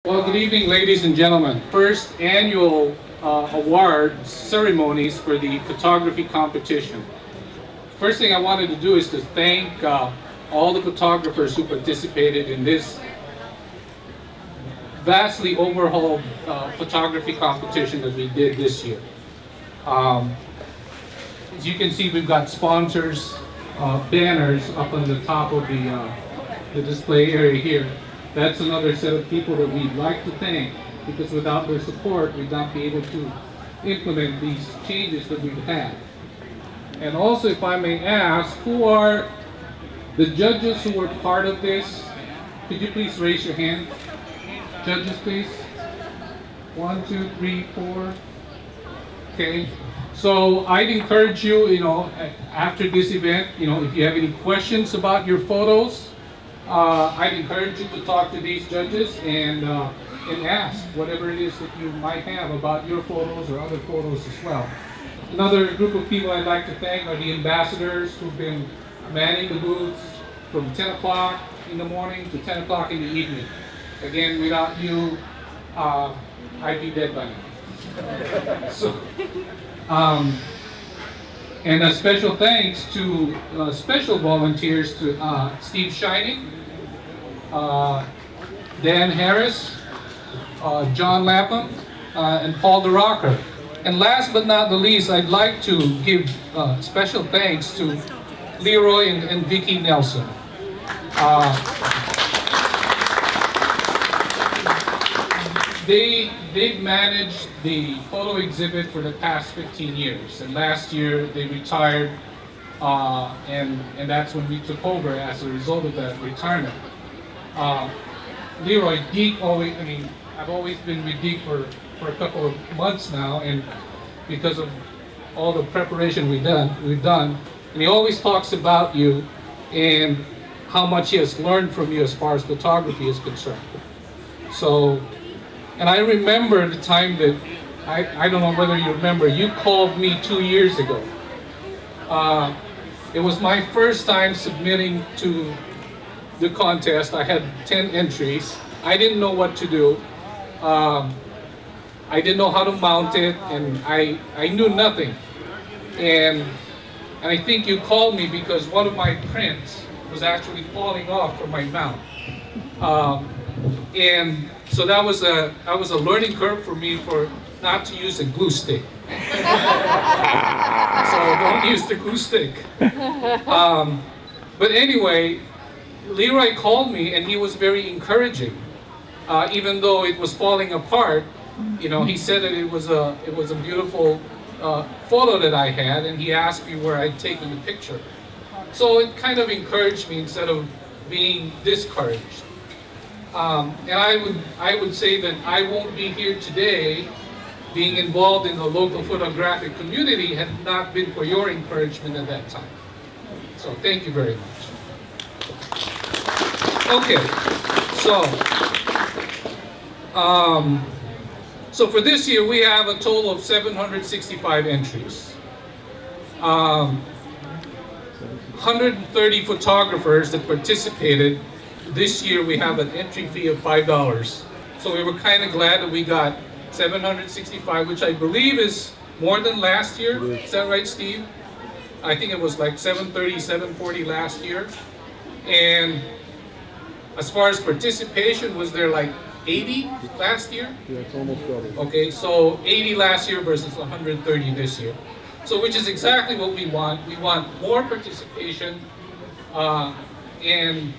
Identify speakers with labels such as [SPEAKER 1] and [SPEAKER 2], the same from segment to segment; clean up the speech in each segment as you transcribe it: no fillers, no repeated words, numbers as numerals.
[SPEAKER 1] Well, good evening, ladies and gentlemen. First annual award ceremonies for the photography competition. First thing I wanted to do is to thank all the photographers who participated in this vastly overhauled photography competition that we did this year. Um, as you can see, we've got sponsors, banners up on the top of the display area here. That's another set of people that we'd like to thank, because without their support, we'd not be able to implement these changes that we've had. And also, if I may ask, who are the judges who were part of this? Could you please raise your hand? Judges, please. 1, 2, 3, 4. Okay. So I'd encourage you, after this event, if you have any questions about your photos, I'd encourage you to talk to these judges and ask whatever it is that you might have about your photos or other photos as well. Another group of people I'd like to thank are the ambassadors who've been manning the booths from 10 o'clock in the morning to 10 o'clock in the evening. Again, without you, I'd be dead by now. So, and a special thanks to special volunteers to Steve Shining, Dan Harris, John Lapham, and Paul DeRocker. And last but not the least, I'd like to give special thanks to Leroy and Vicki Nelson. They've managed the photo exhibit for the past 15 years, and last year they retired, and that's when we took over as a result of that retirement. Leroy, Deke I've always been with Deke for a couple of months now, and because of all the preparation we've done, and he always talks about you and how much he has learned from you as far as photography is concerned. So, and I remember the time that, I don't know whether you remember, you called me 2 years ago. It was my first time submitting to the contest. I had 10 entries. I didn't know what to do. I didn't know how to mount it, and I knew nothing. And I think you called me because one of my prints was actually falling off from my mount. And so that was a learning curve for me for not to use a glue stick. So don't use the glue stick. But anyway, Leroy called me and he was very encouraging. Even though it was falling apart, he said that it was a beautiful photo that I had, and he asked me where I'd taken the picture. So it kind of encouraged me instead of being discouraged. And I would say that I won't be here today being involved in the local photographic community had not been for your encouragement at that time. So thank you very much. Okay, so for this year we have a total of 765 entries. 130 photographers that participated. This year we have an entry fee of $5. So we were kind of glad that we got 765, which I believe is more than last year. Is that right, Steve? I think it was like 730, 740 last year. And as far as participation, was there like 80 last year?
[SPEAKER 2] Yeah, it's almost double.
[SPEAKER 1] Okay, so 80 last year versus 130 this year. So which is exactly what we want. We want more participation and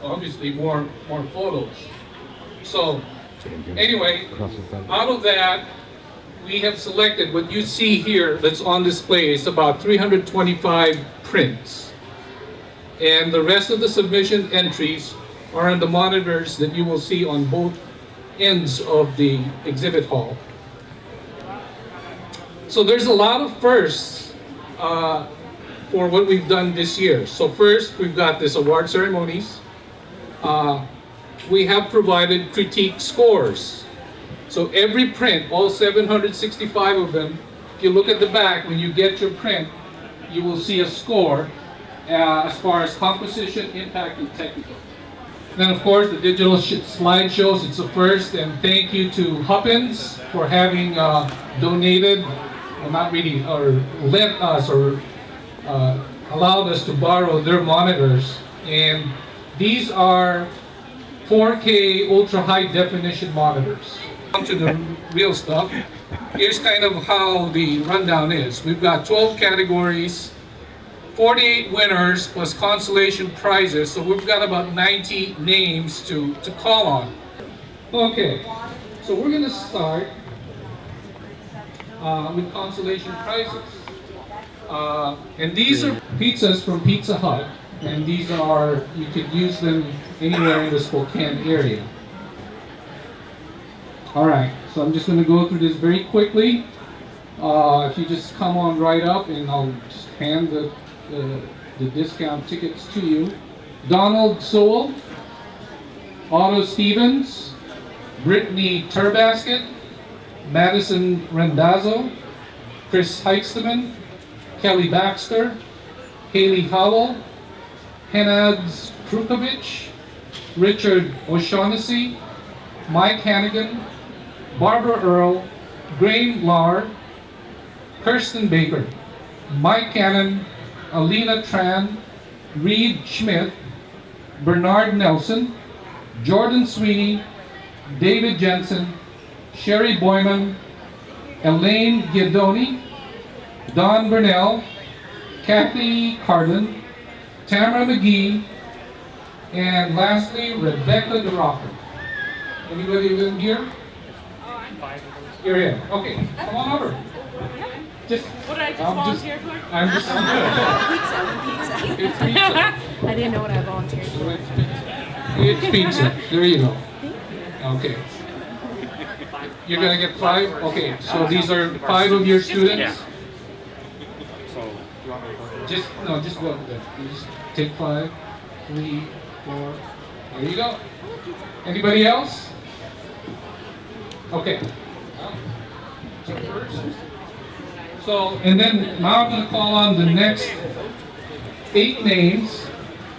[SPEAKER 1] obviously more photos. So anyway, out of that, we have selected what you see here that's on display. It's about 325 prints. And the rest of the submission entries are on the monitors that you will see on both ends of the exhibit hall. So there's a lot of firsts for what we've done this year. So first, we've got this award ceremonies. We have provided critique scores. So every print, all 765 of them, if you look at the back, when you get your print, you will see a score as far as composition, impact, and technical. Then of course the digital slideshows, it's the first, and thank you to Huppins for having donated, well, not really, or lent us or allowed us to borrow their monitors. And these are 4K ultra high definition monitors. On to the real stuff. Here's kind of how the rundown is. We've got 12 categories, 48 winners plus consolation prizes, so we've got about 90 names to call on. Okay, so we're going to start with consolation prizes. And these are pizzas from Pizza Hut, and these are, you could use them anywhere in the Spokane area. Alright, so I'm just going to go through this very quickly. If you just come on right up, and I'll just hand the discount tickets to you. Donald Sewell, Otto Stevens, Brittany Turbasket, Madison Rendazzo, Chris Heitzman, Kelly Baxter, Haley Howell, Henad Krukovic, Richard O'Shaughnessy, Mike Hannigan, Barbara Earl, Graham Lauer, Kirsten Baker, Mike Cannon, Alina Tran, Reed Schmidt, Bernard Nelson, Jordan Sweeney, David Jensen, Sherry Boyman, Elaine Giadoni, Don Burnell, Kathy Carlin, Tamara McGee, and lastly, Rebecca DeRocker. Anybody in here? You're in. Okay, come on over. Just,
[SPEAKER 2] what did I just volunteer for?
[SPEAKER 1] I'm just
[SPEAKER 2] Pizza.
[SPEAKER 1] It's pizza.
[SPEAKER 2] I didn't know what I volunteered for.
[SPEAKER 1] It's pizza. There you go. Okay. You're gonna get 5? Okay, so these are 5 of your students?
[SPEAKER 3] Yeah. So, do you want me to go?
[SPEAKER 1] Just go there. You just take 5, 3, 4. There you go. Anybody else? Okay. So, and then now I'm going to call on the next 8 names,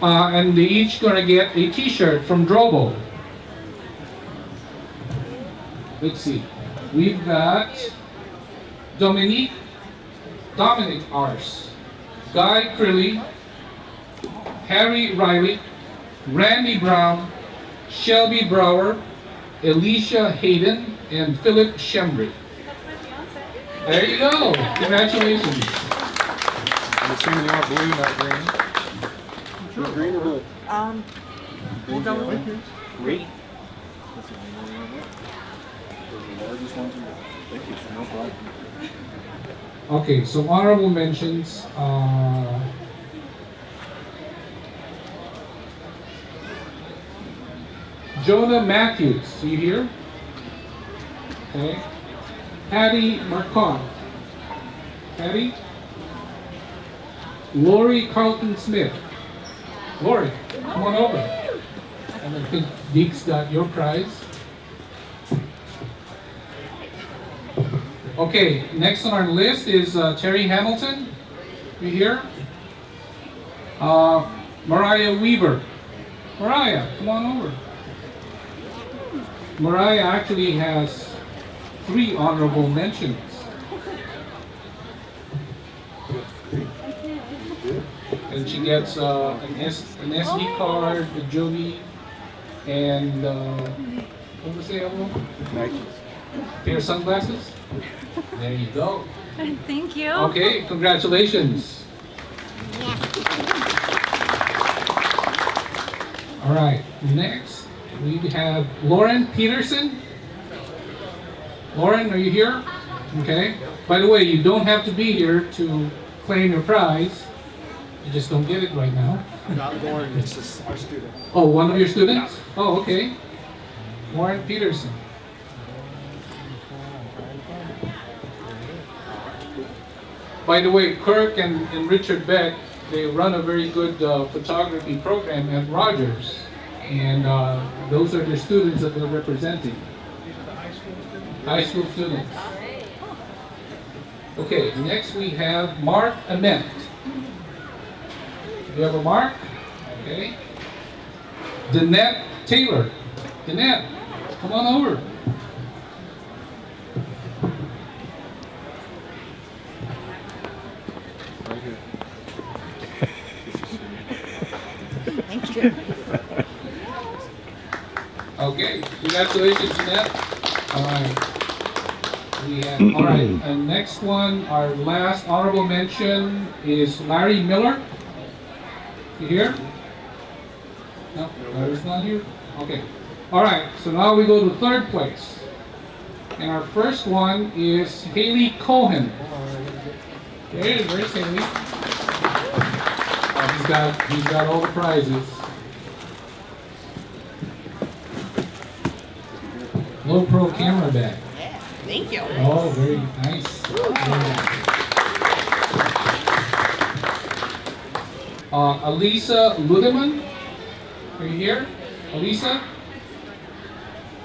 [SPEAKER 1] and they each going to get a t-shirt from Drobo. Let's see. We've got Dominic Ars, Guy Crilly, Harry Riley, Randy Brown, Shelby Brower, Alicia Hayden, and Philip Shembry. There you go. Congratulations.
[SPEAKER 3] I'm assuming you want blue, not green.
[SPEAKER 4] Sure. Green or blue?
[SPEAKER 2] We'll go with it.
[SPEAKER 4] Green. The largest ones. Thank you. No problem.
[SPEAKER 1] Okay, so honorable mentions. Jonah Matthews, are you here? Okay. Patty Marcotte. Patty. Lori Carlton Smith. Lori, come on over. And I think Deeks got your prize. Okay, next on our list is Terry Hamilton. You here? Mariah Weaver. Mariah, come on over. Mariah actually has 3 honorable mentions. And she gets an SD card, a Joby, and what was the other one?
[SPEAKER 3] Nikes.
[SPEAKER 1] Pair of sunglasses? There you go.
[SPEAKER 2] Thank you.
[SPEAKER 1] Okay, congratulations. All right, next we have Lauren Peterson. Lauren, are you here? Okay. By the way, you don't have to be here to claim your prize. You just don't get it right now.
[SPEAKER 4] Not Lauren, it's just our student.
[SPEAKER 1] Oh, one of your students? Oh, okay. Lauren Peterson. By the way, Kirk and Richard Beck, they run a very good photography program at Rogers. And those are the students that they're representing. High school students. Okay, next we have Mark Ament. Do you have a Mark? Okay. Danette Taylor. Danette, come on over.
[SPEAKER 3] Right here.
[SPEAKER 2] Thank you.
[SPEAKER 1] Okay, congratulations, Jeanette. All right. All right, and next one, our last honorable mention is Larry Miller. You here? No, Larry's not here? Okay. All right, so now we go to third place. And our first one is Haley Cohen. Hey, where's Haley? Oh, he's got all the prizes. Low Pro camera bag.
[SPEAKER 2] Thank you.
[SPEAKER 1] Oh, very nice. Alisa Ludeman, are you here? Alisa?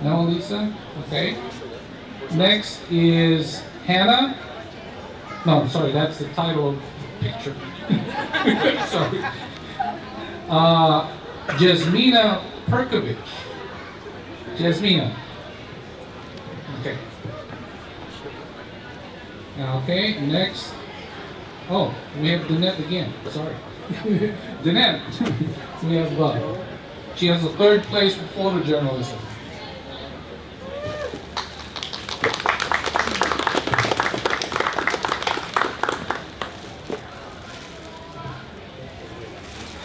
[SPEAKER 1] No, Alisa? Okay. Next is Hannah. No, sorry, that's the title of the picture. Sorry. Jasmina Perkovic. Jasmina. Okay. Okay, next. Oh, we have Danette again. Sorry. Danette. We have, she has a third place for photojournalism.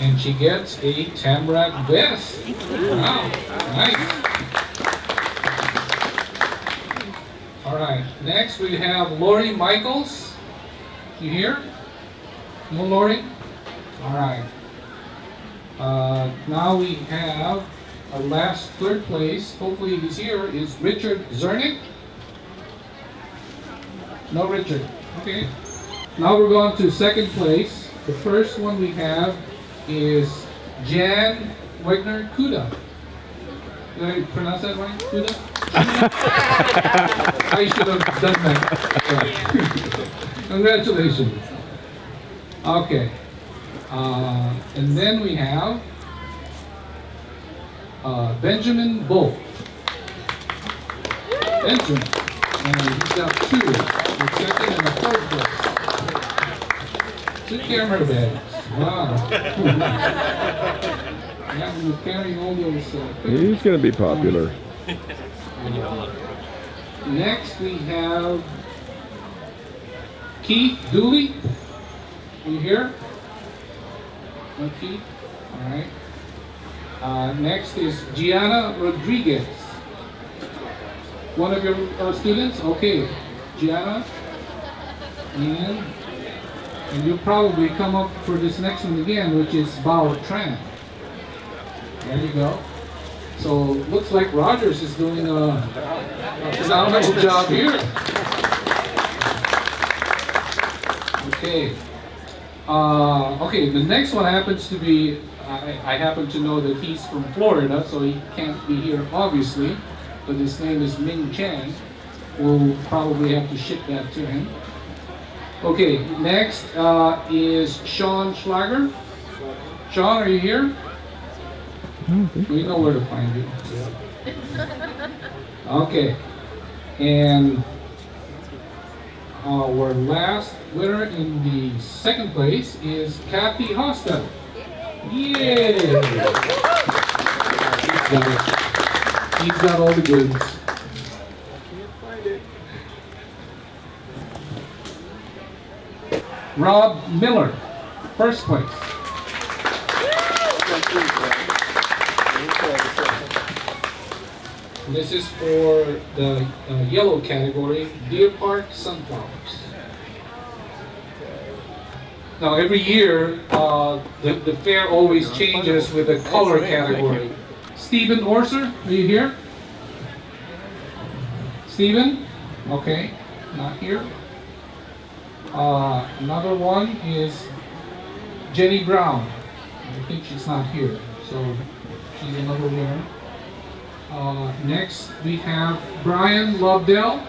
[SPEAKER 1] And she gets a Tamarack vest. Wow, nice. All right, next we have Lori Michaels. You here? No, Lori? All right. Now we have our last third place. Hopefully he's here. Is Richard Zernick? No, Richard. Okay. Now we're going to second place. The first one we have is Jan Wegner Kuda. Did I pronounce that right? Kuda? I should have done that. Congratulations. Okay. And then we have Benjamin Bull. Benjamin. And he's got two. The second and the third place. Two camera bags. Wow. Yeah, we were carrying all those.
[SPEAKER 5] He's going to be popular.
[SPEAKER 1] Next we have Keith Dooley. Are you here? No, Keith? All right. Next is Gianna Rodriguez. One of your students? Okay. Gianna. And you'll probably come up for this next one again, which is Bao Tran. There you go. So looks like Rogers is doing a phenomenal job here. Okay. Okay, the next one happens to be, I happen to know that he's from Florida, so he can't be here obviously, but his name is Ming Chang. We'll probably have to ship that to him. Okay, next is Sean Schlager. Sean, are you here? We know where to find you. Okay, and our last winner in the second place is Kathy Hostel. Yay! He's got all the goods. Rob Miller, first place. This is for the yellow category, Deer Park Sunflowers. Now every year, the fair always changes with the color category. Stephen Orser, are you here? Stephen? Okay, not here. Another one is Jenny Brown. I think she's not here, so she's another winner. Next, we have Brian Lovedell.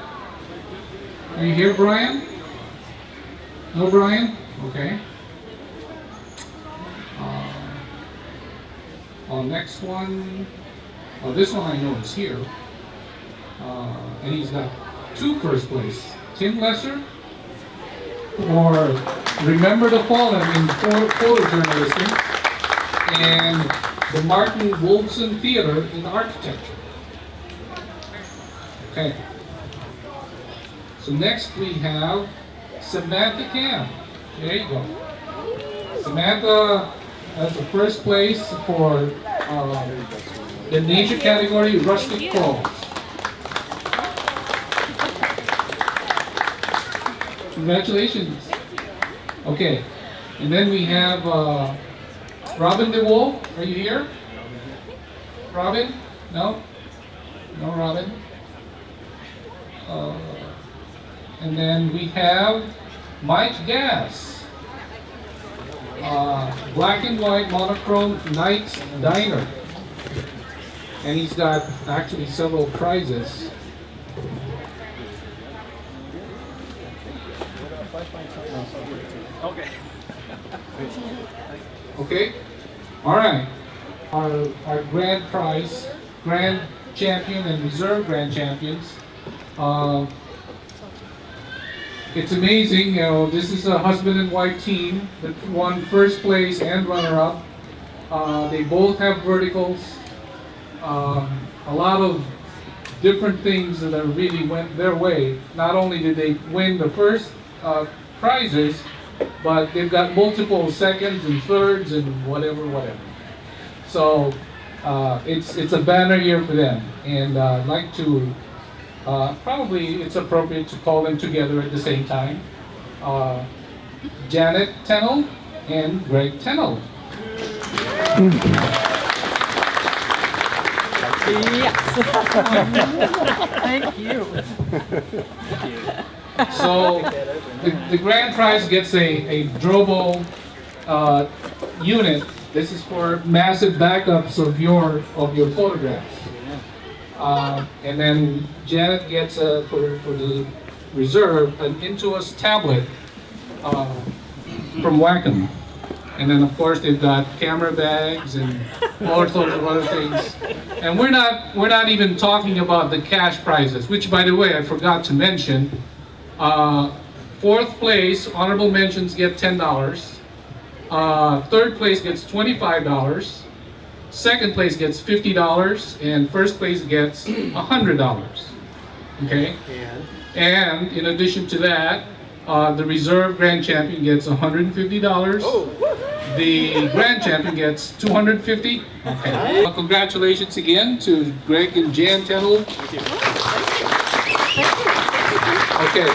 [SPEAKER 1] Are you here, Brian? No, Brian? Okay. Next one, this one I know is here. And he's got 2 first place. Tim Lesser for Remember the Fallen in photojournalism, and the Martin Wolfson Theater in architecture. Okay. So next we have Samantha Cam. There you go. Samantha has the first place for the nature category, Rustic Falls. Congratulations. Okay, and then we have Robin DeWolf. Are you here? Robin? No? No, Robin. And then we have Mike Gass. Black and white monochrome Knight's Diner. And he's got actually several prizes.
[SPEAKER 4] Okay.
[SPEAKER 1] Okay? Alright. Our grand prize, grand champion and reserve grand champions. It's amazing, you know, this is a husband and wife team that won first place and runner-up. They both have verticals. A lot of different things that really went their way. Not only did they win the first prizes, but they've got multiple seconds and thirds and whatever. So it's a banner year for them, and I'd like to probably it's appropriate to call them together at the same time. Janet Tennell and Greg Tennell.
[SPEAKER 2] Thank you.
[SPEAKER 1] So the grand prize gets a Drobo unit. This is for massive backups of your photographs. And then Janet gets for the reserve an Intuos tablet from Wacom. And then of course they've got camera bags and all sorts of other things. And we're not even talking about the cash prizes, which by the way I forgot to mention. 4th place, honorable mentions get $10. 3rd place gets $25. 2nd place gets $50, and 1st place gets $100. Okay? And in addition to that, the reserve grand champion gets $150. The grand champion gets $250. Okay. Congratulations again to Greg and Jan Tennell. Okay.